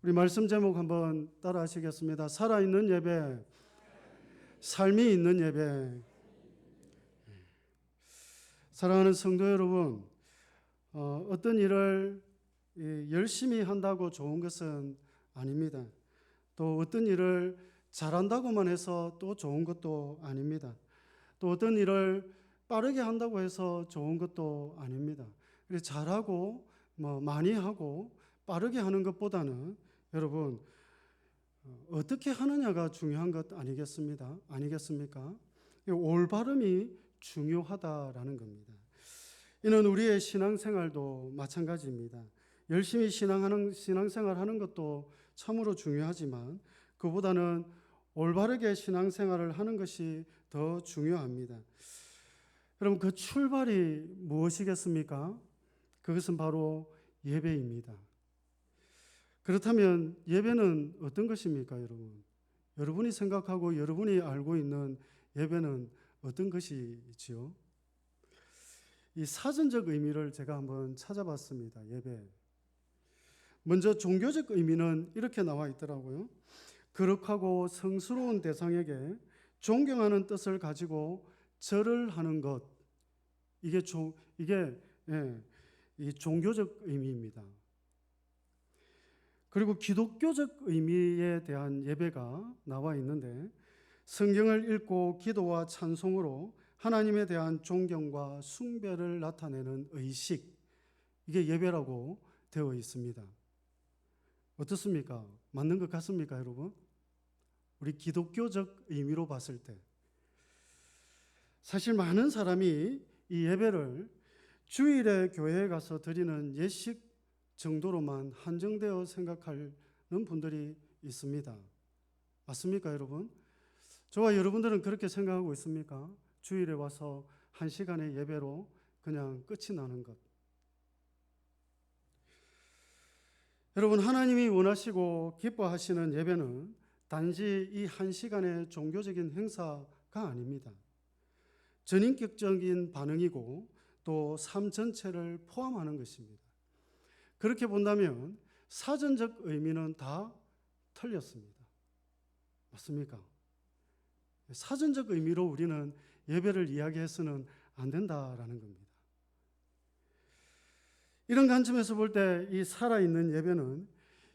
우리 말씀 제목 한번 따라 하시겠습니다. 살아있는 예배, 삶이 있는 예배. 사랑하는 성도 여러분, 어떤 일을 열심히 한다고 좋은 것은 아닙니다. 또 어떤 일을 잘한다고만 해서 또 좋은 것도 아닙니다. 또 어떤 일을 빠르게 한다고 해서 좋은 것도 아닙니다. 그래서 잘하고 많이 하고 빠르게 하는 것보다는 여러분 어떻게 하느냐가 중요한 것 아니겠습니까? 올바름이 중요하다라는 겁니다. 이는 우리의 신앙생활도 마찬가지입니다. 열심히 신앙생활 하는 것도 참으로 중요하지만 그보다는 올바르게 신앙생활을 하는 것이 더 중요합니다. 여러분, 그 출발이 무엇이겠습니까? 그것은 바로 예배입니다. 그렇다면 예배는 어떤 것입니까, 여러분? 여러분이 생각하고 여러분이 알고 있는 예배는 어떤 것이지요? 이 사전적 의미를 제가 한번 찾아봤습니다. 예배. 먼저 종교적 의미는 이렇게 나와 있더라고요. 거룩하고 성스러운 대상에게 존경하는 뜻을 가지고 절을 하는 것. 이게 이 종교적 의미입니다. 그리고 기독교적 의미에 대한 예배가 나와 있는데 성경을 읽고 기도와 찬송으로 하나님에 대한 존경과 숭배를 나타내는 의식, 이게 예배라고 되어 있습니다. 어떻습니까? 맞는 것 같습니까, 여러분? 우리 기독교적 의미로 봤을 때 사실 많은 사람이 이 예배를 주일에 교회에 가서 드리는 예식 정도로만 한정되어 생각하는 분들이 있습니다. 맞습니까, 여러분? 저와 여러분들은 그렇게 생각하고 있습니까? 주일에 와서 1시간의 예배로 그냥 끝이 나는 것. 여러분, 하나님이 원하시고 기뻐하시는 예배는 단지 이 1시간의 종교적인 행사가 아닙니다. 전인격적인 반응이고 또 삶 전체를 포함하는 것입니다. 그렇게 본다면 사전적 의미는 다 틀렸습니다. 맞습니까? 사전적 의미로 우리는 예배를 이야기해서는 안 된다라는 겁니다. 이런 관점에서 볼 때 이 살아있는 예배는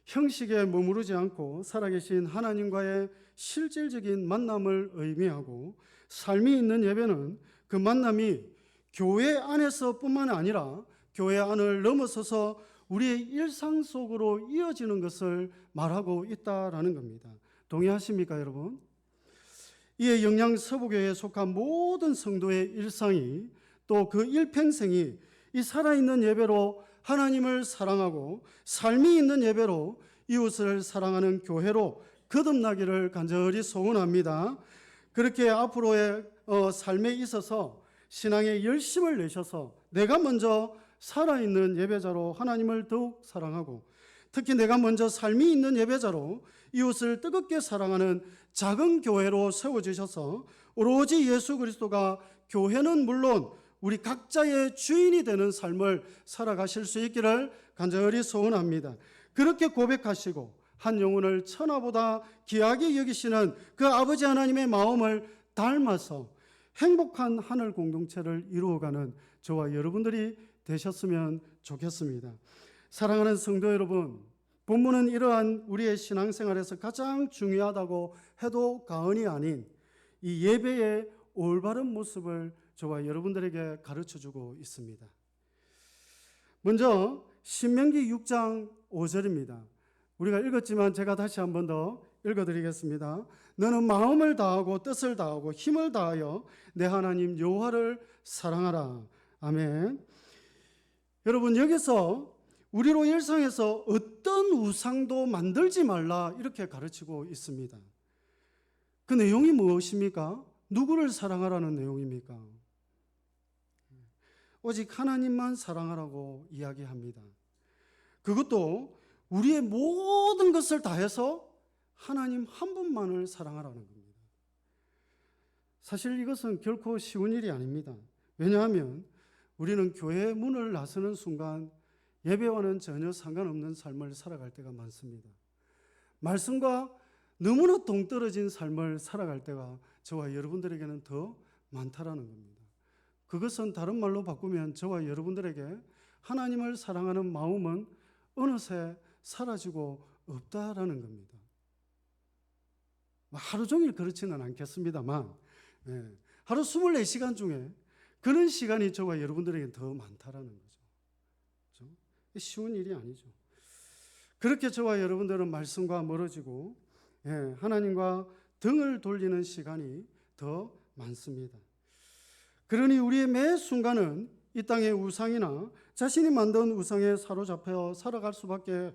형식에 머무르지 않고 살아계신 하나님과의 실질적인 만남을 의미하고, 삶이 있는 예배는 그 만남이 교회 안에서뿐만 아니라 교회 안을 넘어서서 우리의 일상 속으로 이어지는 것을 말하고 있다라는 겁니다. 동의하십니까, 여러분? 이에 영양 서부교회에 속한 모든 성도의 일상이, 또 그 일평생이 이 살아있는 예배로 하나님을 사랑하고 삶이 있는 예배로 이웃을 사랑하는 교회로 거듭나기를 간절히 소원합니다. 그렇게 앞으로의 삶에 있어서 신앙에 열심을 내셔서 내가 먼저 살아있는 예배자로 하나님을 더욱 사랑하고, 특히 내가 먼저 삶이 있는 예배자로 이웃을 뜨겁게 사랑하는 작은 교회로 세워지셔서 오로지 예수 그리스도가 교회는 물론 우리 각자의 주인이 되는 삶을 살아가실 수 있기를 간절히 소원합니다. 그렇게 고백하시고 한 영혼을 천하보다 귀하게 여기시는 그 아버지 하나님의 마음을 닮아서 행복한 하늘 공동체를 이루어가는 저와 여러분들이 되셨으면 좋겠습니다. 사랑하는 성도 여러분, 본문은 이러한 우리의 신앙생활에서 가장 중요하다고 해도 과언이 아닌 이 예배의 올바른 모습을 저와 여러분들에게 가르쳐주고 있습니다. 먼저 신명기 6장 5절입니다. 우리가 읽었지만 제가 다시 한 번 더 읽어드리겠습니다. 너는 마음을 다하고 뜻을 다하고 힘을 다하여 내 하나님 여호와를 사랑하라. 아멘. 여러분, 여기서 우리로 일상에서 어떤 우상도 만들지 말라 이렇게 가르치고 있습니다. 그 내용이 무엇입니까? 누구를 사랑하라는 내용입니까? 오직 하나님만 사랑하라고 이야기합니다. 그것도 우리의 모든 것을 다해서 하나님 한 분만을 사랑하라는 겁니다. 사실 이것은 결코 쉬운 일이 아닙니다. 왜냐하면 우리는 교회의 문을 나서는 순간 예배와는 전혀 상관없는 삶을 살아갈 때가 많습니다. 말씀과 너무나 동떨어진 삶을 살아갈 때가 저와 여러분들에게는 더 많다라는 겁니다. 그것은 다른 말로 바꾸면 저와 여러분들에게 하나님을 사랑하는 마음은 어느새 사라지고 없다라는 겁니다. 하루 종일 그렇지는 않겠습니다만 하루 24시간 중에 그런 시간이 저와 여러분들에게 더 많다라는 거죠. 그렇죠? 쉬운 일이 아니죠. 그렇게 저와 여러분들은 말씀과 멀어지고 하나님과 등을 돌리는 시간이 더 많습니다. 그러니 우리의 매 순간은 이 땅의 우상이나 자신이 만든 우상에 사로잡혀 살아갈 수밖에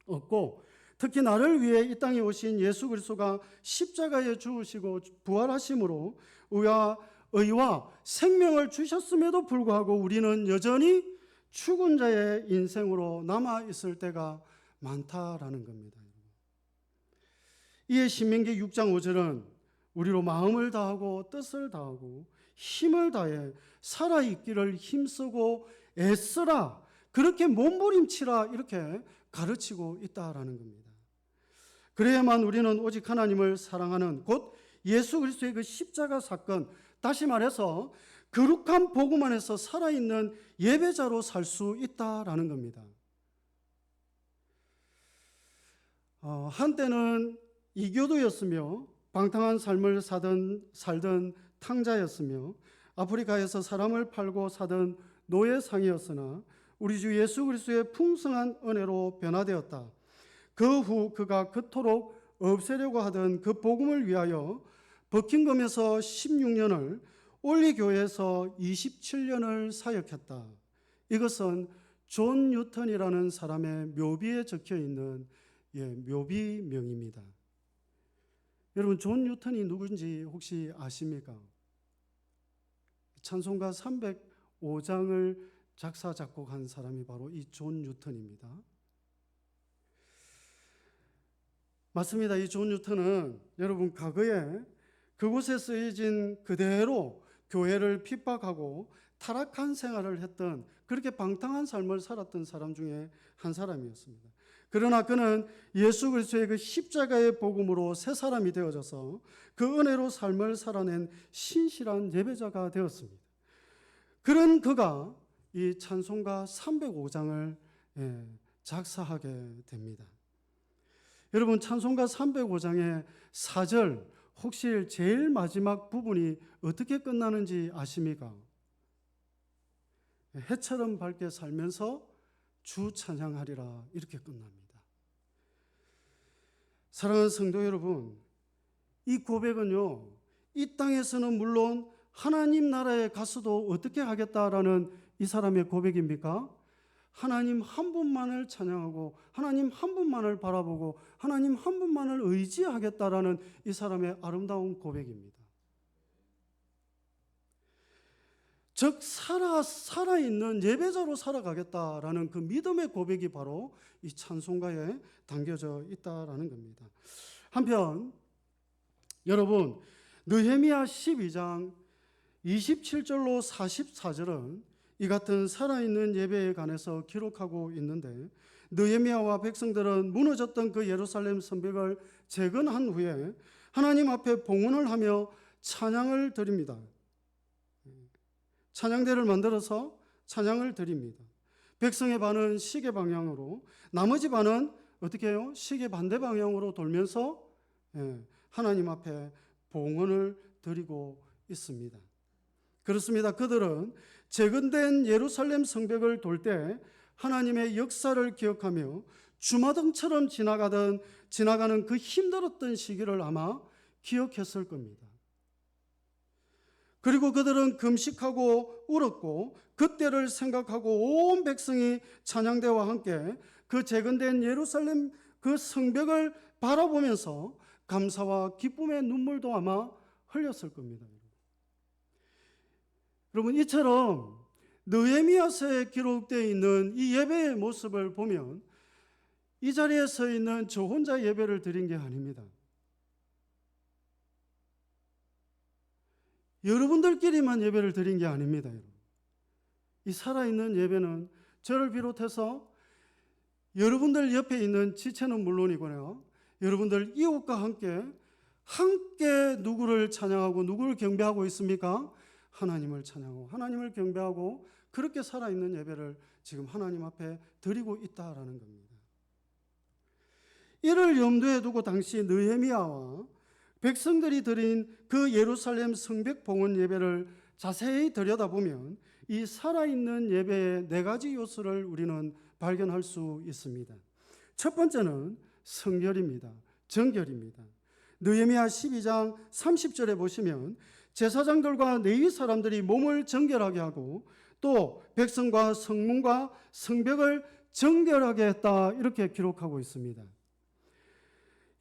없고, 특히 나를 위해 이 땅에 오신 예수 그리스도가 십자가에 죽으시고 부활하심으로 의와 생명을 주셨음에도 불구하고 우리는 여전히 죽은 자의 인생으로 남아 있을 때가 많다라는 겁니다. 이에 신명기 6장 5절은 우리로 마음을 다하고 뜻을 다하고 힘을 다해 살아있기를 힘쓰고 애쓰라, 그렇게 몸부림치라, 이렇게 가르치고 있다라는 겁니다. 그래야만 우리는 오직 하나님을 사랑하는, 곧 예수 그리스도의 그 십자가 사건, 다시 말해서 거룩한 복음 안에서 살아있는 예배자로 살 수 있다라는 겁니다. 한때는 이교도였으며 방탕한 삶을 살던 탕자였으며 아프리카에서 사람을 팔고 사던 노예상이었으나 우리 주 예수 그리스도의 풍성한 은혜로 변화되었다. 그 후 그가 그토록 없애려고 하던 그 복음을 위하여 버킹엄에서 16년을, 올리교회에서 27년을 사역했다. 이것은 존 뉴턴이라는 사람의 묘비에 적혀 있는 묘비명입니다. 여러분, 존 뉴턴이 누군지 혹시 아십니까? 찬송가 305장을 작사 작곡한 사람이 바로 이 존 뉴턴입니다. 맞습니다. 이 존 뉴턴은 여러분 과거에 그곳에 쓰여진 그대로 교회를 핍박하고 타락한 생활을 했던, 그렇게 방탕한 삶을 살았던 사람 중에 한 사람이었습니다. 그러나 그는 예수 그리스도의 그 십자가의 복음으로 새 사람이 되어져서 그 은혜로 삶을 살아낸 신실한 예배자가 되었습니다. 그런 그가 이 찬송가 305장을 작사하게 됩니다. 여러분, 찬송가 305장의 4절, 혹시 제일 마지막 부분이 어떻게 끝나는지 아십니까? 해처럼 밝게 살면서 주 찬양하리라, 이렇게 끝납니다. 사랑하는 성도 여러분, 이 고백은요, 이 땅에서는 물론 하나님 나라에 가서도 어떻게 하겠다라는 이 사람의 고백입니까? 하나님 한 분만을 찬양하고 하나님 한 분만을 바라보고 하나님 한 분만을 의지하겠다라는 이 사람의 아름다운 고백입니다. 즉 살아있는 예배자로 살아가겠다라는 그 믿음의 고백이 바로 이 찬송가에 담겨져 있다라는 겁니다. 한편 여러분, 느헤미야 12장 27절로 44절은 이 같은 살아있는 예배에 관해서 기록하고 있는데, 느헤미야와 백성들은 무너졌던 그 예루살렘 성벽을 재건한 후에 하나님 앞에 봉헌을 하며 찬양을 드립니다. 찬양대를 만들어서 찬양을 드립니다. 백성의 반은 시계 방향으로, 나머지 반은 어떻게 해요? 시계 반대 방향으로 돌면서 하나님 앞에 봉헌을 드리고 있습니다. 그렇습니다. 그들은 재건된 예루살렘 성벽을 돌 때 하나님의 역사를 기억하며 주마등처럼 지나가는 그 힘들었던 시기를 아마 기억했을 겁니다. 그리고 그들은 금식하고 울었고 그때를 생각하고 온 백성이 찬양대와 함께 그 재건된 예루살렘 그 성벽을 바라보면서 감사와 기쁨의 눈물도 아마 흘렸을 겁니다. 여러분, 이처럼 느헤미야서에 기록되어 있는 이 예배의 모습을 보면 이 자리에 서 있는 저 혼자 예배를 드린 게 아닙니다. 여러분들끼리만 예배를 드린 게 아닙니다. 이 살아있는 예배는 저를 비롯해서 여러분들 옆에 있는 지체는 물론이고요, 여러분들 이웃과 함께 누구를 찬양하고 누구를 경배하고 있습니까? 하나님을 찬양하고 하나님을 경배하고 그렇게 살아있는 예배를 지금 하나님 앞에 드리고 있다라는 겁니다. 이를 염두에 두고 당시 느헤미야와 백성들이 드린 그 예루살렘 성벽 봉헌 예배를 자세히 들여다보면 이 살아있는 예배의 네 가지 요소를 우리는 발견할 수 있습니다. 첫 번째는 성결입니다. 정결입니다. 느헤미야 12장 30절에 보시면 제사장들과 레위 사람들이 몸을 정결하게 하고 또 백성과 성문과 성벽을 정결하게 했다 이렇게 기록하고 있습니다.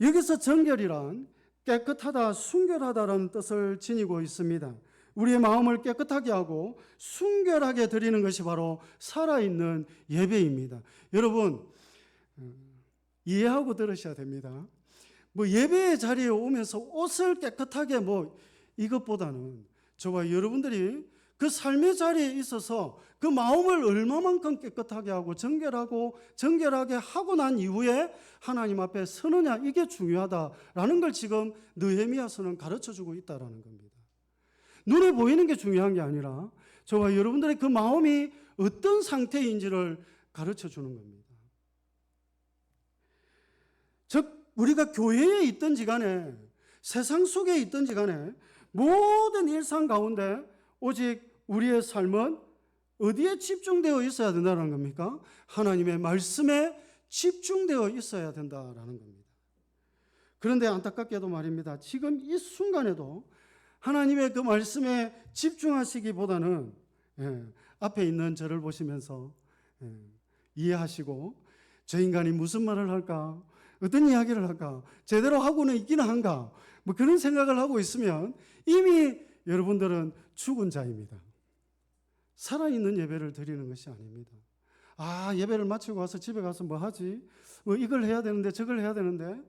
여기서 정결이란 깨끗하다, 순결하다라는 뜻을 지니고 있습니다. 우리의 마음을 깨끗하게 하고 순결하게 드리는 것이 바로 살아있는 예배입니다. 여러분 이해하고 들으셔야 됩니다. 예배의 자리에 오면서 옷을 깨끗하게 이것보다는 저와 여러분들이 그 삶의 자리에 있어서 그 마음을 얼마만큼 깨끗하게 하고 정결하게 하고 난 이후에 하나님 앞에 서느냐, 이게 중요하다라는 걸 지금 느헤미야서는 가르쳐주고 있다라는 겁니다. 눈에 보이는 게 중요한 게 아니라 저와 여러분들의 그 마음이 어떤 상태인지를 가르쳐주는 겁니다. 즉 우리가 교회에 있든지 간에 세상 속에 있든지 간에 모든 일상 가운데 오직 우리의 삶은 어디에 집중되어 있어야 된다는 겁니까? 하나님의 말씀에 집중되어 있어야 된다라는 겁니다. 그런데 안타깝게도 말입니다. 지금 이 순간에도 하나님의 그 말씀에 집중하시기보다는 앞에 있는 저를 보시면서 이해하시고 저 인간이 무슨 말을 할까? 어떤 이야기를 할까? 제대로 하고는 있기는 한가? 그런 생각을 하고 있으면 이미 여러분들은 죽은 자입니다. 살아있는 예배를 드리는 것이 아닙니다. 예배를 마치고 와서 집에 가서 뭐 하지? 이걸 해야 되는데 저걸 해야 되는데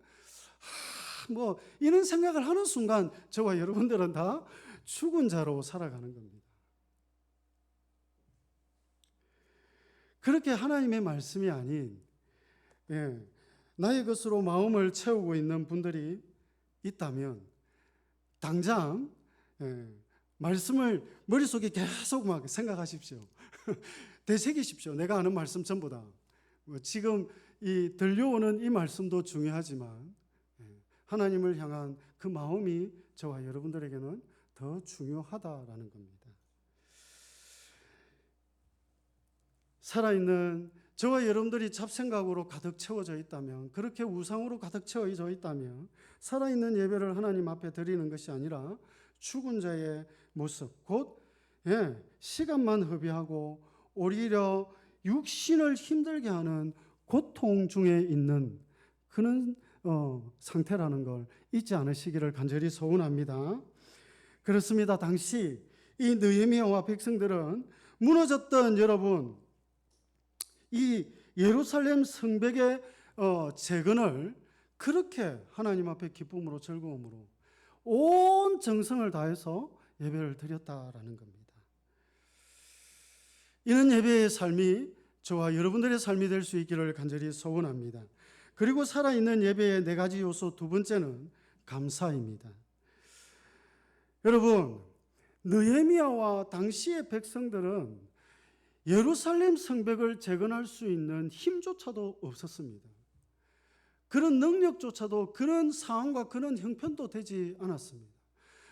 이런 생각을 하는 순간 저와 여러분들은 다 죽은 자로 살아가는 겁니다. 그렇게 하나님의 말씀이 아닌 나의 것으로 마음을 채우고 있는 분들이 있다면 당장 말씀을 머릿속에 계속 생각하십시오. 되새기십시오. 내가 아는 말씀 전부 다. 지금 이 들려오는 이 말씀도 중요하지만 하나님을 향한 그 마음이 저와 여러분들에게는 더 중요하다라는 겁니다. 살아있는 저와 여러분들이 잡생각으로 가득 채워져 있다면, 그렇게 우상으로 가득 채워져 있다면 살아있는 예배를 하나님 앞에 드리는 것이 아니라 죽은 자의 모습, 곧 시간만 허비하고 오히려 육신을 힘들게 하는 고통 중에 있는 그런 상태라는 걸 잊지 않으시기를 간절히 소원합니다. 그렇습니다. 당시 이 느헤미야와 백성들은 무너졌던 여러분, 이 예루살렘 성벽의 재건을 그렇게 하나님 앞에 기쁨으로 즐거움으로 온 정성을 다해서 예배를 드렸다라는 겁니다. 이런 예배의 삶이 저와 여러분들의 삶이 될 수 있기를 간절히 소원합니다. 그리고 살아있는 예배의 네 가지 요소, 두 번째는 감사입니다. 여러분, 느헤미야와 당시의 백성들은 예루살렘 성벽을 재건할 수 있는 힘조차도 없었습니다. 그런 능력조차도, 그런 상황과 그런 형편도 되지 않았습니다.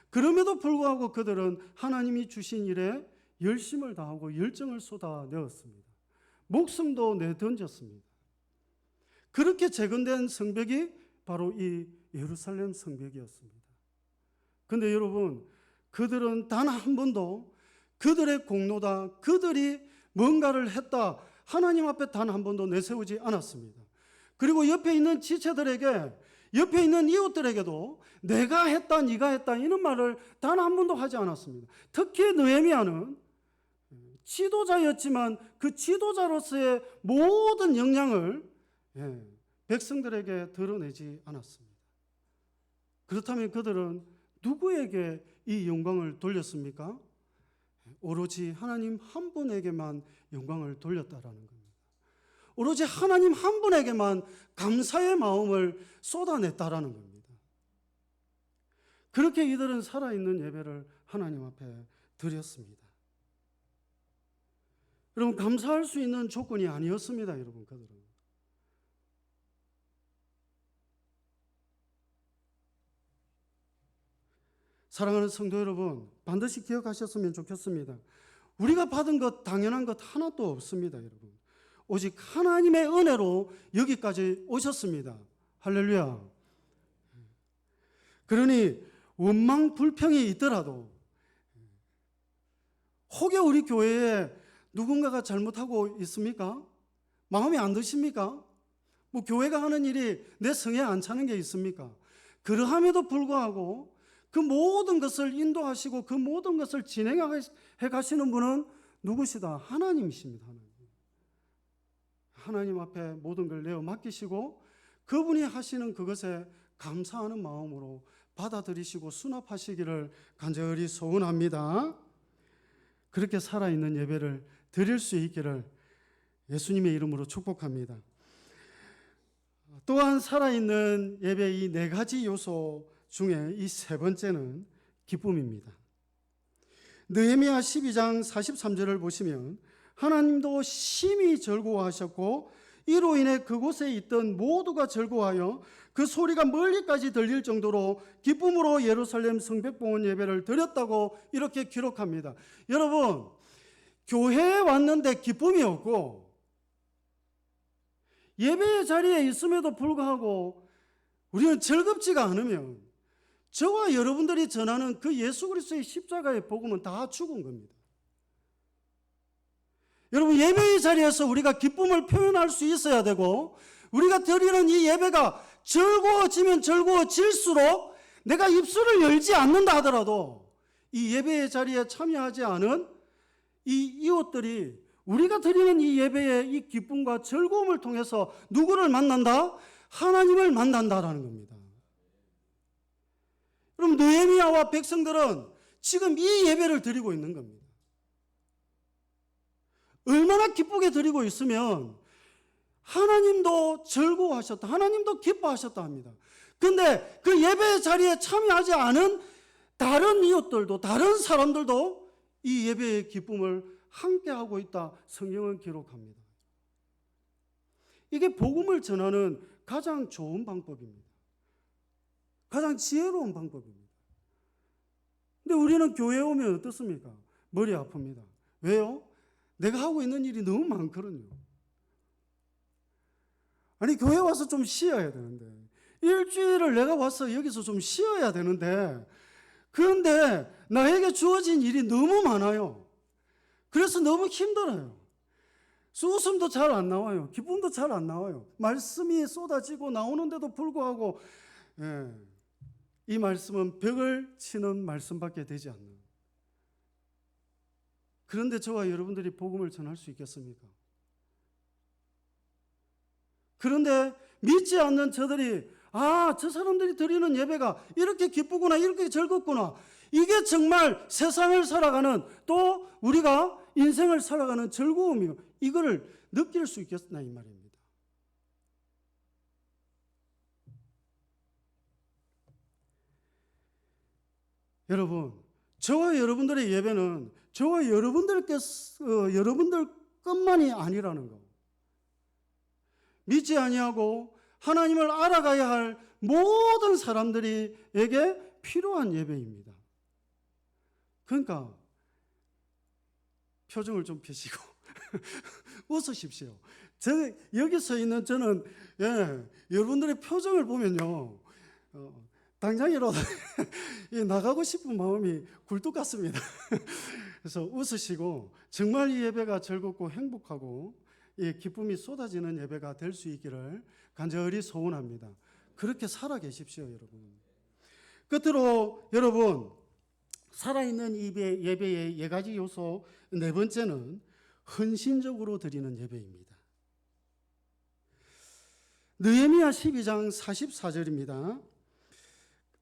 그럼에도 불구하고 그들은 하나님이 주신 일에 열심을 다하고 열정을 쏟아내었습니다. 목숨도 내던졌습니다. 그렇게 재건된 성벽이 바로 이 예루살렘 성벽이었습니다. 그런데 여러분, 그들은 단 한 번도 그들의 공로다, 그들이 뭔가를 했다, 하나님 앞에 단 한 번도 내세우지 않았습니다. 그리고 옆에 있는 지체들에게, 옆에 있는 이웃들에게도 내가 했다, 네가 했다 이런 말을 단 한 번도 하지 않았습니다. 특히 느헤미야는 지도자였지만 그 지도자로서의 모든 역량을 백성들에게 드러내지 않았습니다. 그렇다면 그들은 누구에게 이 영광을 돌렸습니까? 오로지 하나님 한 분에게만 영광을 돌렸다라는 겁니다. 오로지 하나님 한 분에게만 감사의 마음을 쏟아냈다라는 겁니다. 그렇게 이들은 살아있는 예배를 하나님 앞에 드렸습니다. 여러분, 감사할 수 있는 조건이 아니었습니다. 여러분, 그들은. 사랑하는 성도 여러분, 반드시 기억하셨으면 좋겠습니다. 우리가 받은 것, 당연한 것 하나도 없습니다. 여러분, 오직 하나님의 은혜로 여기까지 오셨습니다. 할렐루야. 그러니 원망 불평이 있더라도, 혹여 우리 교회에 누군가가 잘못하고 있습니까? 마음에 안 드십니까? 뭐 교회가 하는 일이 내 성에 안 차는 게 있습니까? 그러함에도 불구하고 그 모든 것을 인도하시고 그 모든 것을 진행해 가시는 분은 누구시다? 하나님이십니다. 하나님 앞에 모든 걸 내어 맡기시고 그분이 하시는 그것에 감사하는 마음으로 받아들이시고 수납하시기를 간절히 소원합니다. 그렇게 살아있는 예배를 드릴 수 있기를 예수님의 이름으로 축복합니다. 또한 살아있는 예배 이 네 가지 요소 중에 이 세 번째는 기쁨입니다. 느헤미야 12장 43절을 보시면 하나님도 심히 즐거워하셨고 이로 인해 그곳에 있던 모두가 즐거워하여 그 소리가 멀리까지 들릴 정도로 기쁨으로 예루살렘 성벽봉헌 예배를 드렸다고 이렇게 기록합니다. 여러분, 교회에 왔는데 기쁨이 없고 예배의 자리에 있음에도 불구하고 우리는 즐겁지가 않으면 저와 여러분들이 전하는 그 예수 그리스도의 십자가의 복음은 다 죽은 겁니다. 여러분, 예배의 자리에서 우리가 기쁨을 표현할 수 있어야 되고 우리가 드리는 이 예배가 즐거워지면 즐거워질수록 내가 입술을 열지 않는다 하더라도 이 예배의 자리에 참여하지 않은 이 이웃들이 우리가 드리는 이 예배의 이 기쁨과 즐거움을 통해서 누구를 만난다? 하나님을 만난다라는 겁니다. 그럼 느헤미야와 백성들은 지금 이 예배를 드리고 있는 겁니다. 얼마나 기쁘게 드리고 있으면 하나님도 즐거워하셨다, 하나님도 기뻐하셨다 합니다. 그런데 그 예배 자리에 참여하지 않은 다른 이웃들도, 다른 사람들도 이 예배의 기쁨을 함께하고 있다, 성경은 기록합니다. 이게 복음을 전하는 가장 좋은 방법입니다. 가장 지혜로운 방법입니다. 근데 우리는 교회에 오면 어떻습니까? 머리 아픕니다. 왜요? 내가 하고 있는 일이 너무 많거든요. 아니, 교회 와서 좀 쉬어야 되는데, 일주일을 내가 와서 여기서 좀 쉬어야 되는데, 그런데 나에게 주어진 일이 너무 많아요. 그래서 너무 힘들어요. 웃음도 잘 안 나와요. 기쁨도 잘 안 나와요. 말씀이 쏟아지고 나오는데도 불구하고 이 말씀은 벽을 치는 말씀밖에 되지 않는. 그런데 저와 여러분들이 복음을 전할 수 있겠습니까? 그런데 믿지 않는 저들이 저 사람들이 드리는 예배가 이렇게 기쁘구나, 이렇게 즐겁구나, 이게 정말 세상을 살아가는, 또 우리가 인생을 살아가는 즐거움이고, 이거를 느낄 수 있겠나 이 말입니다. 여러분, 저와 여러분들의 예배는 저와 여러분들 것만이 아니라는 거. 믿지 아니하고 하나님을 알아가야 할 모든 사람들에게 필요한 예배입니다. 그러니까 표정을 좀 펴시고 웃으십시오. 여기 서 있는 저는 여러분들의 표정을 보면요, 당장이라도 나가고 싶은 마음이 굴뚝 같습니다. 그래서 웃으시고 정말 이 예배가 즐겁고 행복하고 이 기쁨이 쏟아지는 예배가 될 수 있기를 간절히 소원합니다. 그렇게 살아 계십시오, 여러분. 끝으로 여러분, 살아있는 예배의 4가지 요소, 네 번째는 헌신적으로 드리는 예배입니다. 느헤미야 12장 44절입니다.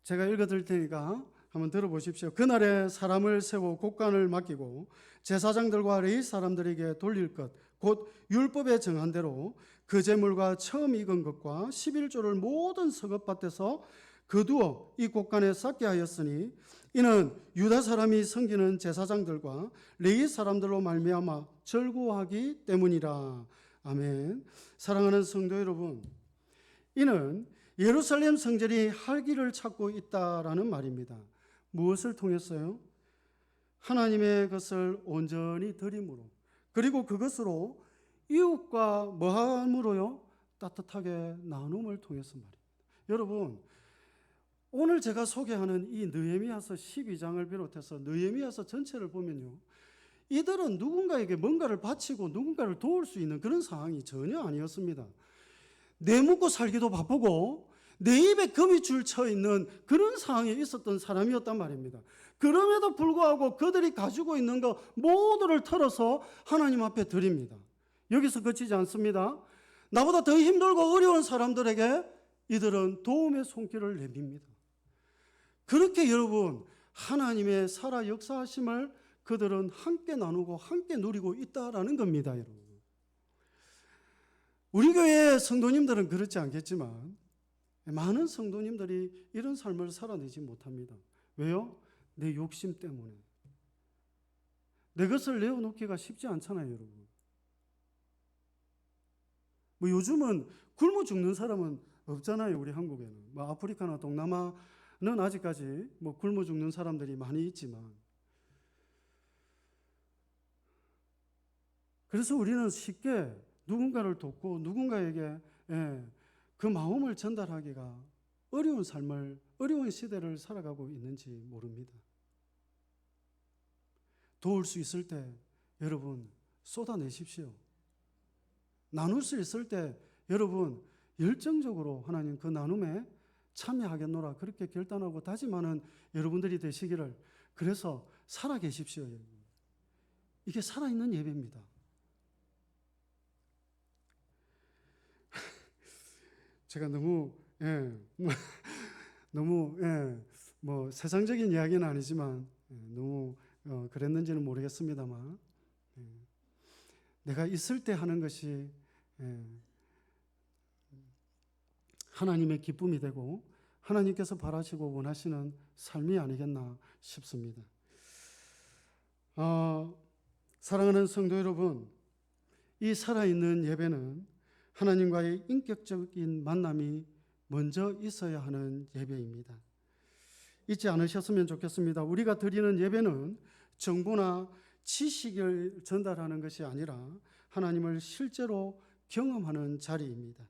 제가 읽어드릴 테니까 한번 들어보십시오. 그날에 사람을 세워 곡간을 맡기고 제사장들과 레위 사람들에게 돌릴 것, 곧 율법에 정한 대로 그 제물과 처음 익은 것과 11조를 모든 서급밭에서 거두어 이 곳간에 쌓게 하였으니 이는 유다 사람이 섬기는 제사장들과 레위 사람들로 말미암아 절구하기 때문이라. 아멘. 사랑하는 성도 여러분, 이는 예루살렘 성전이 활기를 찾고 있다라는 말입니다. 무엇을 통했어요? 하나님의 것을 온전히 드림으로, 그리고 그것으로 이웃과 뭐함으로요? 따뜻하게 나눔을 통해서 말입니다. 여러분, 오늘 제가 소개하는 이 느헤미야서 12장을 비롯해서 느헤미야서 전체를 보면요, 이들은 누군가에게 뭔가를 바치고 누군가를 도울 수 있는 그런 상황이 전혀 아니었습니다. 내 먹고 살기도 바쁘고 내 입에 거미줄 쳐 있는 그런 상황에 있었던 사람이었단 말입니다. 그럼에도 불구하고 그들이 가지고 있는 것 모두를 털어서 하나님 앞에 드립니다. 여기서 그치지 않습니다. 나보다 더 힘들고 어려운 사람들에게 이들은 도움의 손길을 내밉니다. 그렇게 여러분, 하나님의 살아 역사하심을 그들은 함께 나누고 함께 누리고 있다라는 겁니다, 여러분. 우리 교회 성도님들은 그렇지 않겠지만 많은 성도님들이 이런 삶을 살아내지 못합니다. 왜요? 내 욕심 때문에. 내 것을 내어놓기가 쉽지 않잖아요, 여러분. 뭐 요즘은 굶어 죽는 사람은 없잖아요, 우리 한국에는. 뭐 아프리카나 동남아는 아직까지 뭐 굶어 죽는 사람들이 많이 있지만, 그래서 우리는 쉽게 누군가를 돕고 누군가에게 그 마음을 전달하기가 어려운 삶을, 어려운 시대를 살아가고 있는지 모릅니다. 도울 수 있을 때 여러분 쏟아내십시오. 나눌 수 있을 때 여러분 열정적으로 하나님 그 나눔에 참여하겠노라 그렇게 결단하고 다짐하는 여러분들이 되시기를. 그래서 살아계십시오, 여러분. 이게 살아있는 예배입니다. 제가 너무 뭐 세상적인 이야기는 아니지만 너무 그랬는지는 모르겠습니다만, 내가 있을 때 하는 것이 하나님의 기쁨이 되고 하나님께서 바라시고 원하시는 삶이 아니겠나 싶습니다. 사랑하는 성도 여러분, 이 살아있는 예배는 하나님과의 인격적인 만남이 먼저 있어야 하는 예배입니다. 잊지 않으셨으면 좋겠습니다. 우리가 드리는 예배는 정보나 지식을 전달하는 것이 아니라 하나님을 실제로 경험하는 자리입니다.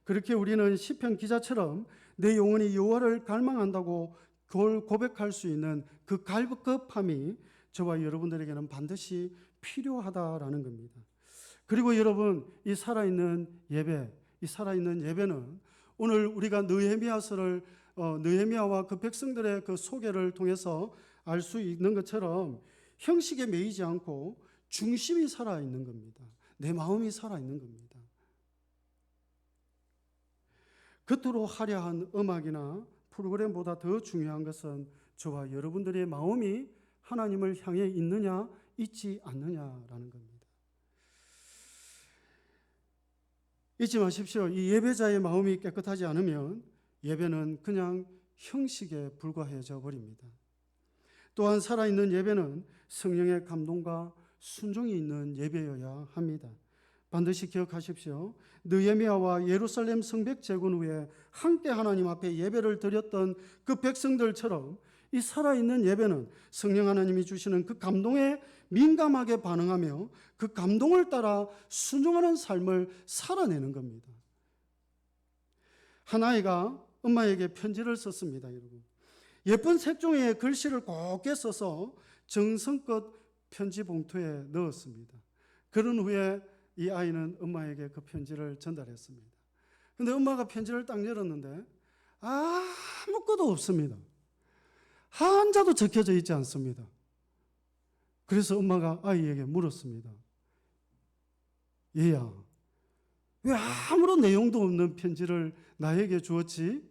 그렇게 우리는 시편 기자처럼 내 영혼이 여호와를 갈망한다고 고백할 수 있는 그 갈급함이 저와 여러분들에게는 반드시 필요하다라는 겁니다. 그리고 여러분, 이 살아있는 예배는 오늘 우리가 느헤미야와 그 백성들의 그 소개를 통해서 알 수 있는 것처럼 형식에 매이지 않고 중심이 살아있는 겁니다. 내 마음이 살아있는 겁니다. 겉으로 화려한 음악이나 프로그램보다 더 중요한 것은 저와 여러분들의 마음이 하나님을 향해 있느냐 있지 않느냐라는 겁니다. 잊지 마십시오. 이 예배자의 마음이 깨끗하지 않으면 예배는 그냥 형식에 불과해져 버립니다. 또한 살아있는 예배는 성령의 감동과 순종이 있는 예배여야 합니다. 반드시 기억하십시오. 느헤미야와 예루살렘 성벽 재건 후에 함께 하나님 앞에 예배를 드렸던 그 백성들처럼 이 살아있는 예배는 성령 하나님이 주시는 그 감동에 민감하게 반응하며 그 감동을 따라 순종하는 삶을 살아내는 겁니다. 한 아이가 엄마에게 편지를 썼습니다, 여러분. 예쁜 색종이에 글씨를 곱게 써서 정성껏 편지 봉투에 넣었습니다. 그런 후에 이 아이는 엄마에게 그 편지를 전달했습니다. 그런데 엄마가 편지를 딱 열었는데 아무것도 없습니다. 한자도 적혀져 있지 않습니다. 그래서 엄마가 아이에게 물었습니다. 얘야, 왜 아무런 내용도 없는 편지를 나에게 주었지?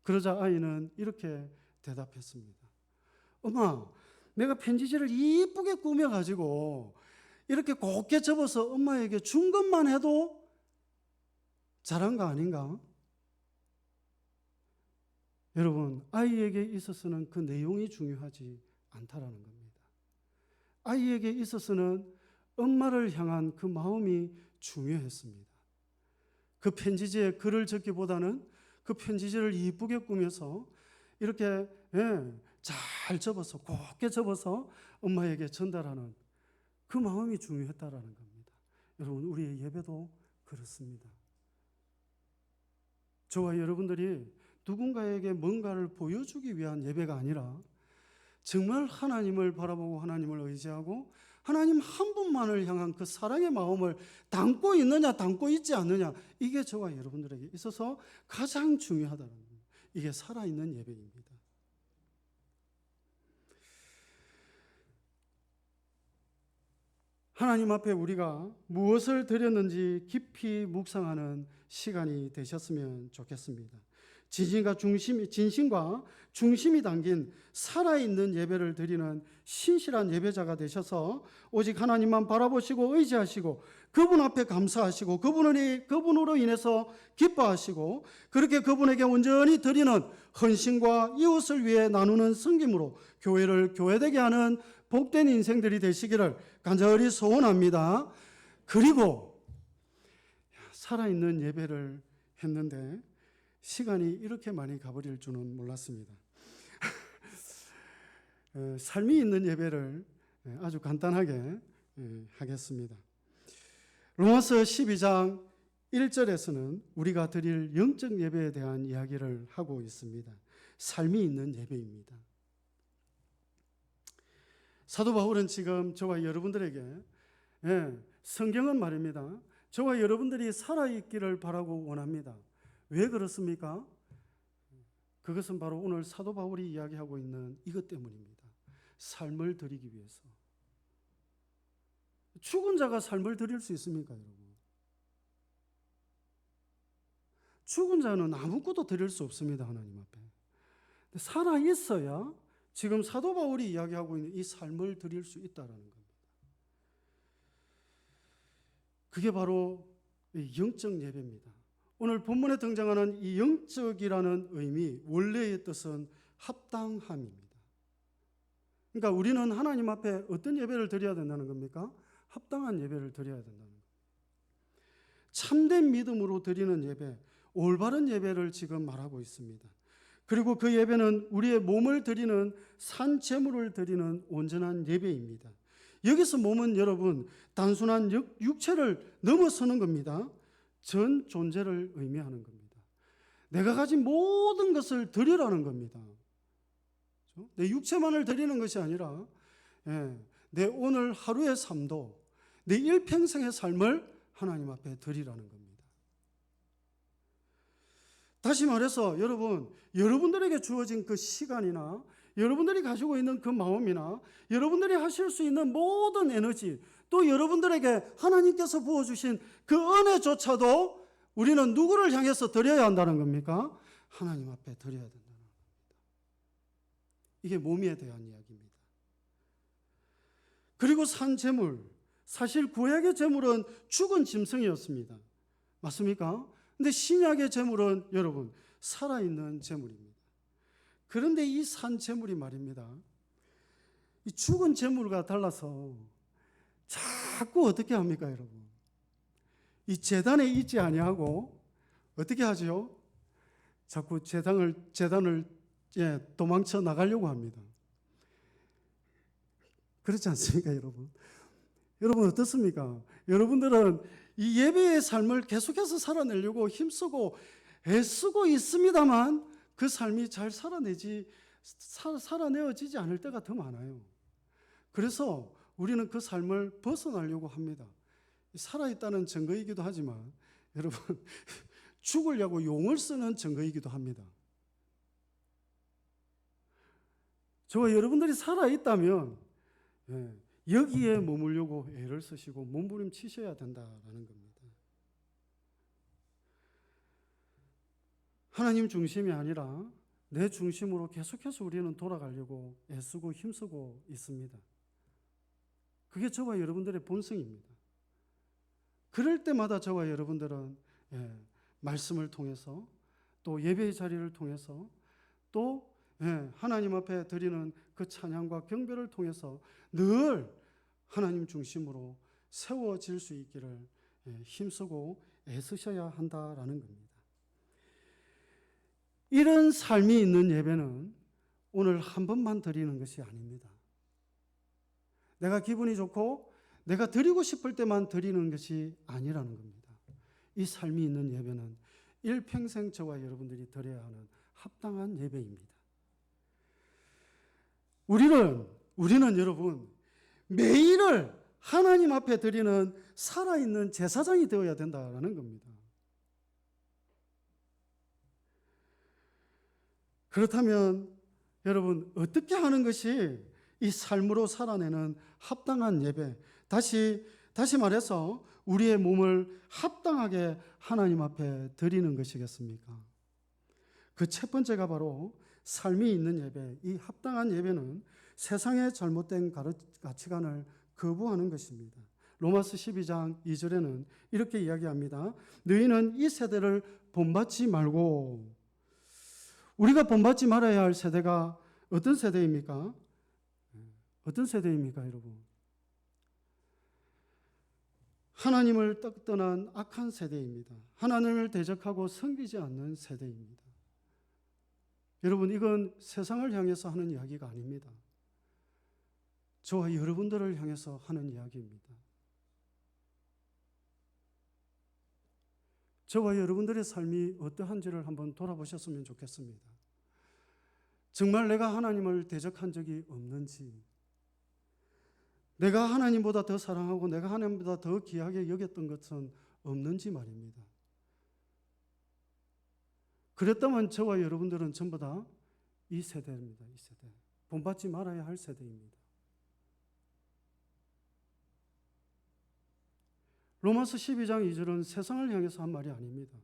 그러자 아이는 이렇게 대답했습니다. 엄마, 내가 편지지를 이쁘게 꾸며가지고 이렇게 곱게 접어서 엄마에게 준 것만 해도 잘한 거 아닌가? 여러분, 아이에게 있어서는 그 내용이 중요하지 않다라는 겁니다. 아이에게 있어서는 엄마를 향한 그 마음이 중요했습니다. 그 편지지에 글을 적기보다는 그 편지지를 이쁘게 꾸며서 이렇게 잘 접어서 곱게 접어서 엄마에게 전달하는 그 마음이 중요했다라는 겁니다. 여러분, 우리의 예배도 그렇습니다. 저와 여러분들이 누군가에게 뭔가를 보여주기 위한 예배가 아니라 정말 하나님을 바라보고 하나님을 의지하고 하나님 한 분만을 향한 그 사랑의 마음을 담고 있느냐 담고 있지 않느냐, 이게 저와 여러분들에게 있어서 가장 중요하다는 겁니다. 이게 살아있는 예배입니다. 하나님 앞에 우리가 무엇을 드렸는지 깊이 묵상하는 시간이 되셨으면 좋겠습니다. 진심과 중심이 담긴 살아있는 예배를 드리는 신실한 예배자가 되셔서 오직 하나님만 바라보시고 의지하시고 그분 앞에 감사하시고 그분으로 인해서 기뻐하시고 그렇게 그분에게 온전히 드리는 헌신과 이웃을 위해 나누는 섬김으로 교회를 교회되게 하는 복된 인생들이 되시기를 간절히 소원합니다. 그리고 살아있는 예배를 했는데 시간이 이렇게 많이 가버릴 줄은 몰랐습니다. 삶이 있는 예배를 아주 간단하게 하겠습니다. 로마서 12장 1절에서는 우리가 드릴 영적 예배에 대한 이야기를 하고 있습니다. 삶이 있는 예배입니다. 사도 바울은 지금 저와 여러분들에게 성경은 말입니다. 저와 여러분들이 살아있기를 바라고 원합니다. 왜 그렇습니까? 그것은 바로 오늘 사도 바울이 이야기하고 있는 이것 때문입니다. 삶을 드리기 위해서. 죽은 자가 삶을 드릴 수 있습니까, 여러분? 죽은 자는 아무것도 드릴 수 없습니다, 하나님 앞에. 살아 있어야 지금 사도 바울이 이야기하고 있는 이 삶을 드릴 수 있다라는 겁니다. 그게 바로 영적 예배입니다. 오늘 본문에 등장하는 이 영적이라는 의미, 원래의 뜻은 합당함입니다. 그러니까 우리는 하나님 앞에 어떤 예배를 드려야 된다는 겁니까? 합당한 예배를 드려야 된다는 겁니다. 참된 믿음으로 드리는 예배, 올바른 예배를 지금 말하고 있습니다. 그리고 그 예배는 우리의 몸을 드리는 산 제물을 드리는 온전한 예배입니다. 여기서 몸은 여러분 단순한 육체를 넘어서는 겁니다. 전 존재를 의미하는 겁니다. 내가 가진 모든 것을 드리라는 겁니다. 내 육체만을 드리는 것이 아니라 내 오늘 하루의 삶도 내 일평생의 삶을 하나님 앞에 드리라는 겁니다. 다시 말해서 여러분, 여러분들에게 주어진 그 시간이나 여러분들이 가지고 있는 그 마음이나 여러분들이 하실 수 있는 모든 에너지, 또 여러분들에게 하나님께서 부어주신 그 은혜조차도 우리는 누구를 향해서 드려야 한다는 겁니까? 하나님 앞에 드려야 된다는 겁니다. 이게 몸에 대한 이야기입니다. 그리고 산 제물, 사실 구약의 제물은 죽은 짐승이었습니다. 맞습니까? 근데 신약의 제물은 여러분 살아있는 제물입니다. 그런데 이 산 제물이 말입니다. 이 죽은 제물과 달라서 자꾸 어떻게 합니까, 여러분? 이 제단에 있지 아니하고 어떻게 하죠? 자꾸 제단을 도망쳐 나가려고 합니다. 그렇지 않습니까, 여러분? 여러분 어떻습니까? 여러분들은 이 예배의 삶을 계속해서 살아내려고 힘쓰고 애쓰고 있습니다만 그 삶이 잘 살아내어지지 않을 때가 더 많아요. 그래서 우리는 그 삶을 벗어나려고 합니다. 살아있다는 증거이기도 하지만 여러분 죽으려고 용을 쓰는 증거이기도 합니다. 저와 여러분들이 살아있다면 여기에 머물려고 애를 쓰시고 몸부림치셔야 된다라는 겁니다. 하나님 중심이 아니라 내 중심으로 계속해서 우리는 돌아가려고 애쓰고 힘쓰고 있습니다. 그게 저와 여러분들의 본성입니다. 그럴 때마다 저와 여러분들은 말씀을 통해서 또 예배의 자리를 통해서 또 하나님 앞에 드리는 그 찬양과 경배를 통해서 늘 하나님 중심으로 세워질 수 있기를 힘쓰고 애쓰셔야 한다라는 겁니다. 이런 삶이 있는 예배는 오늘 한 번만 드리는 것이 아닙니다. 내가 기분이 좋고 내가 드리고 싶을 때만 드리는 것이 아니라는 겁니다. 이 삶이 있는 예배는 일평생 저와 여러분들이 드려야 하는 합당한 예배입니다. 우리는 여러분 매일을 하나님 앞에 드리는 살아있는 제사장이 되어야 된다는 겁니다. 그렇다면 여러분 어떻게 하는 것이 이 삶으로 살아내는 합당한 예배, 다시 말해서 우리의 몸을 합당하게 하나님 앞에 드리는 것이겠습니까? 그 첫 번째가 바로 삶이 있는 예배, 이 합당한 예배는 세상의 잘못된 가치관을 거부하는 것입니다. 로마서 12장 2절에는 이렇게 이야기합니다. 너희는 이 세대를 본받지 말고, 우리가 본받지 말아야 할 세대가 어떤 세대입니까? 어떤 세대입니까, 여러분? 하나님을 떠난 악한 세대입니다. 하나님을 대적하고 섬기지 않는 세대입니다. 여러분, 이건 세상을 향해서 하는 이야기가 아닙니다. 저와 여러분들을 향해서 하는 이야기입니다. 저와 여러분들의 삶이 어떠한지를 한번 돌아보셨으면 좋겠습니다. 정말 내가 하나님을 대적한 적이 없는지, 내가 하나님보다 더 사랑하고 내가 하나님보다 더 귀하게 여겼던 것은 없는지 말입니다. 그랬다면 저와 여러분들은 전부 다 이 세대입니다. 이 세대. 본받지 말아야 할 세대입니다. 로마서 12장 2절은 세상을 향해서 한 말이 아닙니다.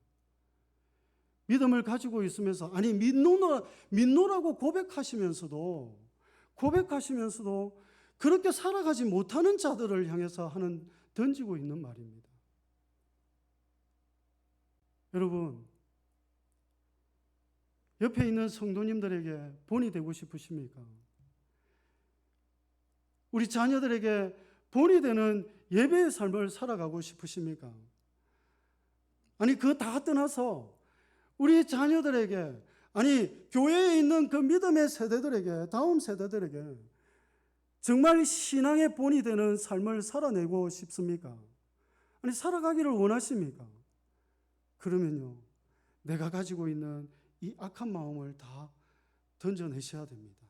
믿음을 가지고 있으면서, 아니 믿노라고 고백하시면서도 그렇게 살아가지 못하는 자들을 향해서 던지고 있는 말입니다. 여러분, 옆에 있는 성도님들에게 본이 되고 싶으십니까? 우리 자녀들에게 본이 되는 예배의 삶을 살아가고 싶으십니까? 아니, 그거 다 떠나서 우리 자녀들에게, 아니, 교회에 있는 그 믿음의 세대들에게, 다음 세대들에게 정말 신앙의 본이 되는 삶을 살아내고 싶습니까? 아니, 살아가기를 원하십니까? 그러면요, 내가 가지고 있는 이 악한 마음을 다 던져내셔야 됩니다.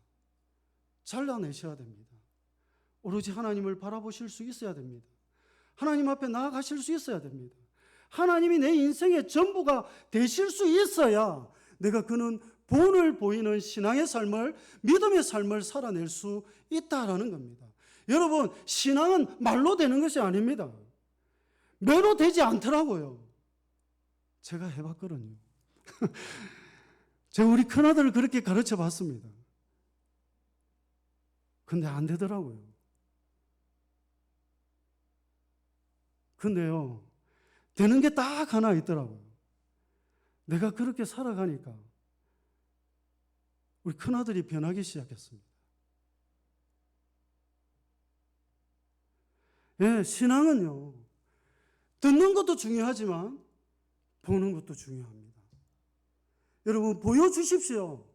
잘라내셔야 됩니다. 오로지 하나님을 바라보실 수 있어야 됩니다. 하나님 앞에 나아가실 수 있어야 됩니다. 하나님이 내 인생의 전부가 되실 수 있어야 내가 그는 본을 보이는 신앙의 삶을, 믿음의 삶을 살아낼 수 있다라는 겁니다. 여러분, 신앙은 말로 되는 것이 아닙니다. 매로 되지 않더라고요. 제가 해봤거든요. 제가 우리 큰아들을 그렇게 가르쳐 봤습니다. 근데 안 되더라고요. 근데요, 되는 게 딱 하나 있더라고요. 내가 그렇게 살아가니까 우리 큰아들이 변하기 시작했습니다. 예, 신앙은요, 듣는 것도 중요하지만 보는 것도 중요합니다. 여러분, 보여주십시오.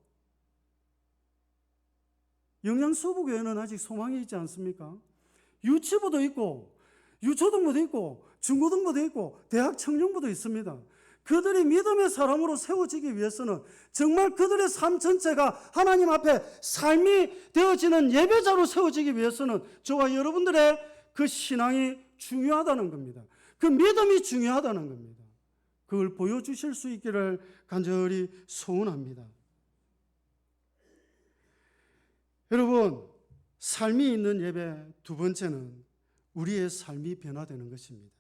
영양소부교회는 아직 소망이 있지 않습니까? 유치부도 있고, 유초등부도 있고, 중고등부도 있고, 대학 청년부도 있습니다. 그들이 믿음의 사람으로 세워지기 위해서는 정말 그들의 삶 전체가 하나님 앞에 삶이 되어지는 예배자로 세워지기 위해서는 저와 여러분들의 그 신앙이 중요하다는 겁니다. 그 믿음이 중요하다는 겁니다. 그걸 보여주실 수 있기를 간절히 소원합니다. 여러분, 삶이 있는 예배 두 번째는 우리의 삶이 변화되는 것입니다.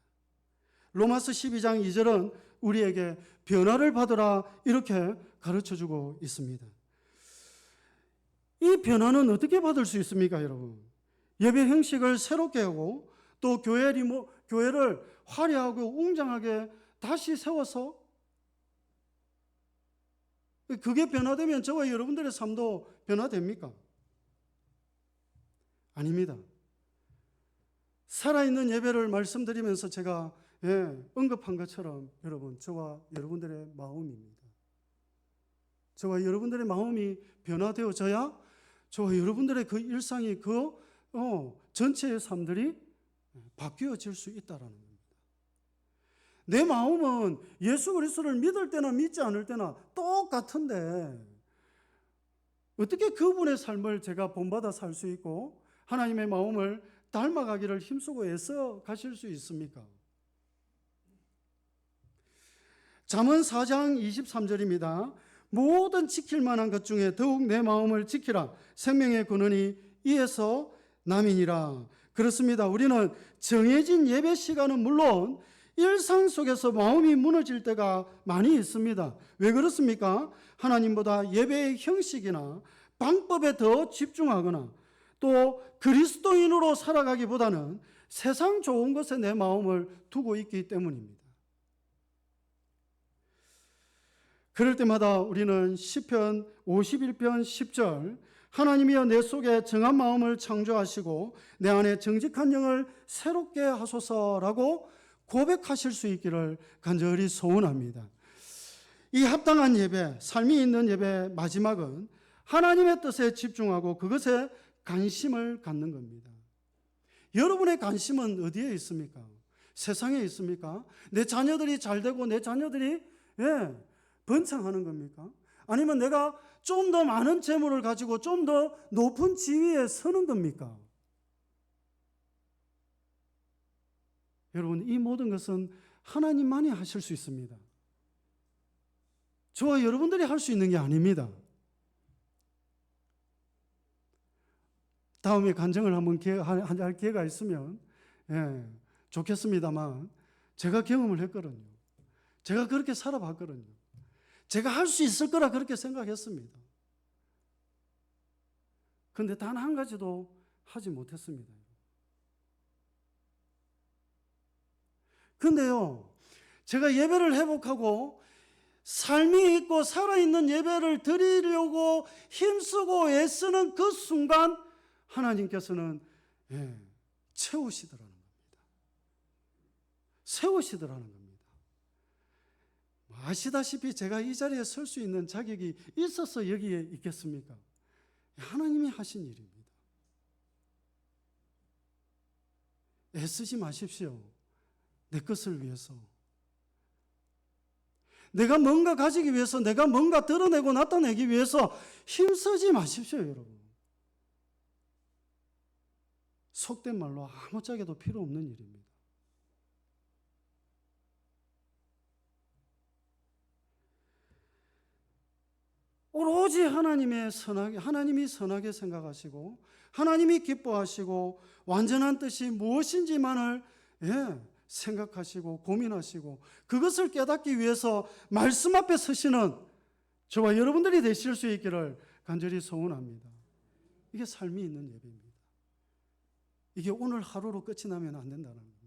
로마서 12장 2절은 우리에게 변화를 받으라 이렇게 가르쳐주고 있습니다. 이 변화는 어떻게 받을 수 있습니까, 여러분? 예배 형식을 새롭게 하고 또 교회를 화려하고 웅장하게 다시 세워서 그게 변화되면 저와 여러분들의 삶도 변화됩니까? 아닙니다. 살아있는 예배를 말씀드리면서 제가 언급한 것처럼 여러분, 저와 여러분들의 마음입니다. 저와 여러분들의 마음이 변화되어져야 저와 여러분들의 그 일상이 전체의 삶들이 바뀌어질 수 있다라는 겁니다. 내 마음은 예수 그리스도를 믿을 때나 믿지 않을 때나 똑같은데 어떻게 그분의 삶을 제가 본받아 살 수 있고 하나님의 마음을 닮아가기를 힘쓰고 애써 가실 수 있습니까? 잠언 4장 23절입니다. 모든 지킬 만한 것 중에 더욱 내 마음을 지키라. 생명의 근원이 이에서 남이니라. 그렇습니다. 우리는 정해진 예배 시간은 물론 일상 속에서 마음이 무너질 때가 많이 있습니다. 왜 그렇습니까? 하나님보다 예배의 형식이나 방법에 더 집중하거나 또 그리스도인으로 살아가기보다는 세상 좋은 것에 내 마음을 두고 있기 때문입니다. 그럴 때마다 우리는 시편 51편 10절 하나님이여 내 속에 정한 마음을 창조하시고 내 안에 정직한 영을 새롭게 하소서라고 고백하실 수 있기를 간절히 소원합니다. 이 합당한 예배, 삶이 있는 예배 마지막은 하나님의 뜻에 집중하고 그것에 관심을 갖는 겁니다. 여러분의 관심은 어디에 있습니까? 세상에 있습니까? 내 자녀들이 잘 되고 내 자녀들이 번창하는 겁니까? 아니면 내가 좀 더 많은 재물을 가지고 좀 더 높은 지위에 서는 겁니까? 여러분, 이 모든 것은 하나님만이 하실 수 있습니다. 저와 여러분들이 할 수 있는 게 아닙니다. 다음에 간증을 한번 할 기회가 있으면 좋겠습니다만 제가 경험을 했거든요. 제가 그렇게 살아봤거든요. 제가 할 수 있을 거라 그렇게 생각했습니다. 그런데 단 한 가지도 하지 못했습니다. 그런데요, 제가 예배를 회복하고 삶이 있고 살아있는 예배를 드리려고 힘쓰고 애쓰는 그 순간 하나님께서는 채우시더라는 겁니다. 세우시더라는 겁니다. 아시다시피 제가 이 자리에 설 수 있는 자격이 있어서 여기에 있겠습니까? 하나님이 하신 일입니다. 애쓰지 마십시오. 내 것을 위해서. 내가 뭔가 가지기 위해서, 내가 뭔가 드러내고 나타내기 위해서 힘쓰지 마십시오, 여러분. 속된 말로 아무짝에도 필요 없는 일입니다. 오로지 하나님이 선하게 생각하시고 하나님이 기뻐하시고 완전한 뜻이 무엇인지만을 생각하시고 고민하시고 그것을 깨닫기 위해서 말씀 앞에 서시는 저와 여러분들이 되실 수 있기를 간절히 소원합니다. 이게 삶이 있는 예배입니다. 이게 오늘 하루로 끝이 나면 안 된다는 겁니다.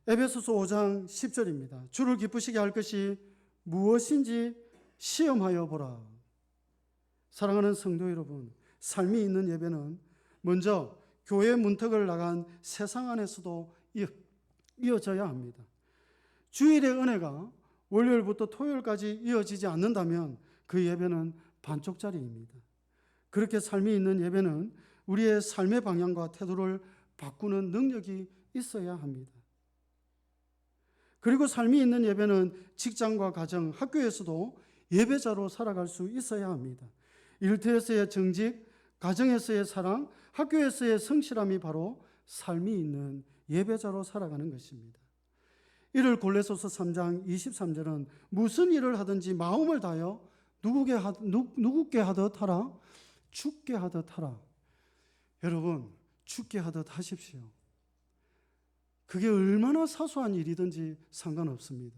에베소서 5장 10절입니다. 주를 기쁘시게 할 것이 무엇인지 시험하여 보라. 사랑하는 성도 여러분, 삶이 있는 예배는 먼저 교회 문턱을 나간 세상 안에서도 이어져야 합니다. 주일의 은혜가 월요일부터 토요일까지 이어지지 않는다면 그 예배는 반쪽짜리입니다. 그렇게 삶이 있는 예배는 우리의 삶의 방향과 태도를 바꾸는 능력이 있어야 합니다. 그리고 삶이 있는 예배는 직장과 가정, 학교에서도 예배자로 살아갈 수 있어야 합니다. 일터에서의 정직, 가정에서의 사랑, 학교에서의 성실함이 바로 삶이 있는 예배자로 살아가는 것입니다. 이를 골로새서 3장 23절은 무슨 일을 하든지 마음을 다하여 누구께 하듯 하라, 주께 하듯 하라. 여러분, 주께 하듯 하십시오. 그게 얼마나 사소한 일이든지 상관없습니다.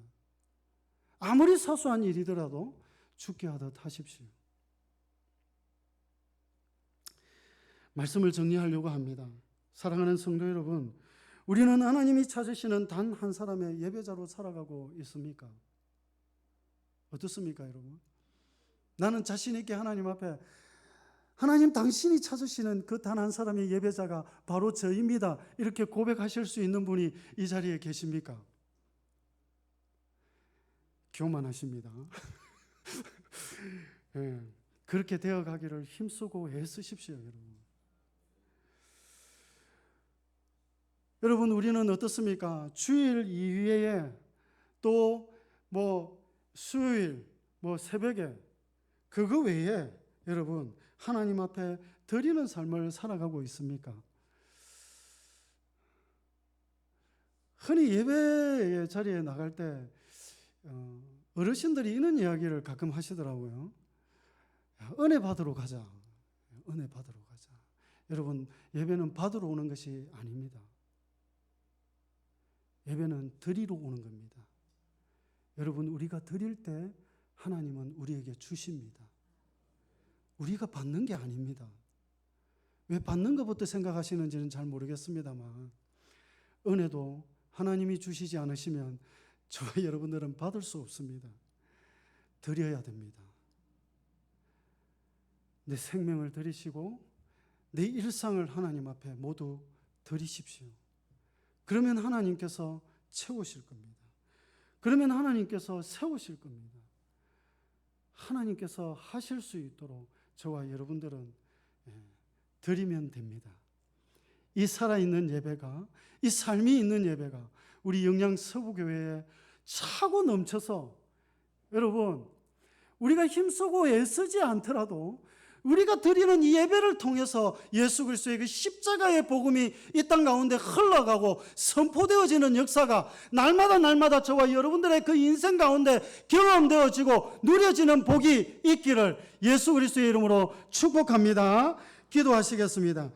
아무리 사소한 일이더라도 주께 하듯 하십시오. 말씀을 정리하려고 합니다. 사랑하는 성도 여러분, 우리는 하나님이 찾으시는 단 한 사람의 예배자로 살아가고 있습니까? 어떻습니까, 여러분? 나는 자신 있게 하나님 앞에 하나님 당신이 찾으시는 그 단 한 사람의 예배자가 바로 저입니다, 이렇게 고백하실 수 있는 분이 이 자리에 계십니까? 교만하십니다. 네, 그렇게 되어가기를 힘쓰고 애쓰십시오, 여러분. 여러분, 우리는 어떻습니까? 주일 이외에 또 수요일 새벽에 그거 외에 여러분 하나님 앞에 드리는 삶을 살아가고 있습니까? 흔히 예배의 자리에 나갈 때 어르신들이 이런 이야기를 가끔 하시더라고요. 은혜 받으러 가자. 은혜 받으러 가자. 여러분, 예배는 받으러 오는 것이 아닙니다. 예배는 드리러 오는 겁니다. 여러분, 우리가 드릴 때 하나님은 우리에게 주십니다. 우리가 받는 게 아닙니다. 왜 받는 것부터 생각하시는지는 잘 모르겠습니다만, 은혜도 하나님이 주시지 않으시면 저와 여러분들은 받을 수 없습니다. 드려야 됩니다. 내 생명을 드리시고 내 일상을 하나님 앞에 모두 드리십시오. 그러면 하나님께서 채우실 겁니다. 그러면 하나님께서 세우실 겁니다. 하나님께서 하실 수 있도록 저와 여러분들은 드리면 됩니다. 이 살아있는 예배가, 이 삶이 있는 예배가 우리 영양 서부교회에 차고 넘쳐서, 여러분, 우리가 힘쓰고 애쓰지 않더라도 우리가 드리는 이 예배를 통해서 예수 그리스도의 그 십자가의 복음이 이 땅 가운데 흘러가고 선포되어지는 역사가 날마다 저와 여러분들의 그 인생 가운데 경험되어지고 누려지는 복이 있기를 예수 그리스도의 이름으로 축복합니다. 기도하시겠습니다.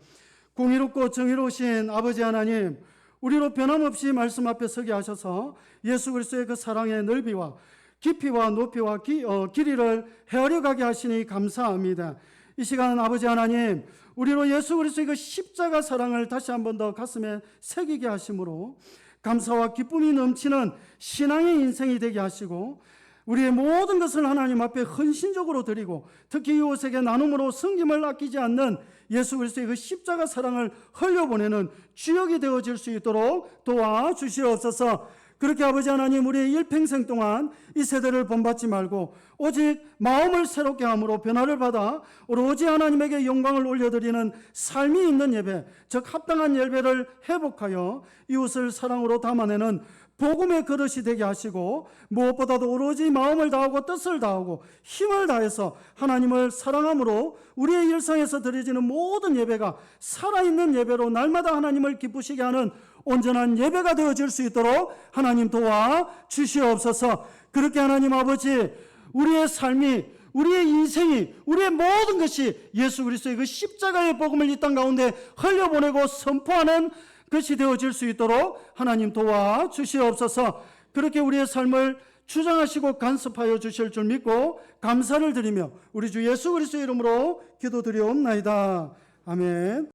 공의롭고 정의로우신 아버지 하나님, 우리로 변함없이 말씀 앞에 서게 하셔서 예수 그리스도의 그 사랑의 넓이와 깊이와 높이와 길이를 헤아려 가게 하시니 감사합니다. 이 시간 아버지 하나님, 우리로 예수 그리스도의 그 십자가 사랑을 다시 한 번 더 가슴에 새기게 하심으로 감사와 기쁨이 넘치는 신앙의 인생이 되게 하시고, 우리의 모든 것을 하나님 앞에 헌신적으로 드리고 특히 이웃에게 나눔으로 섬김을 아끼지 않는 예수 그리스도의 그 십자가 사랑을 흘려보내는 주역이 되어질 수 있도록 도와주시옵소서. 그렇게 아버지 하나님, 우리의 일평생 동안 이 세대를 본받지 말고 오직 마음을 새롭게 함으로 변화를 받아 오로지 하나님에게 영광을 올려드리는 삶이 있는 예배, 즉 합당한 예배를 회복하여 이웃을 사랑으로 담아내는 복음의 그릇이 되게 하시고, 무엇보다도 오로지 마음을 다하고 뜻을 다하고 힘을 다해서 하나님을 사랑함으로 우리의 일상에서 드려지는 모든 예배가 살아있는 예배로 날마다 하나님을 기쁘시게 하는 온전한 예배가 되어질 수 있도록 하나님 도와 주시옵소서. 그렇게 하나님 아버지, 우리의 삶이, 우리의 인생이, 우리의 모든 것이 예수 그리스도의 그 십자가의 복음을 이 땅 가운데 흘려보내고 선포하는 것이 되어질 수 있도록 하나님 도와 주시옵소서. 그렇게 우리의 삶을 주장하시고 간섭하여 주실 줄 믿고 감사를 드리며 우리 주 예수 그리스도의 이름으로 기도드리옵나이다. 아멘.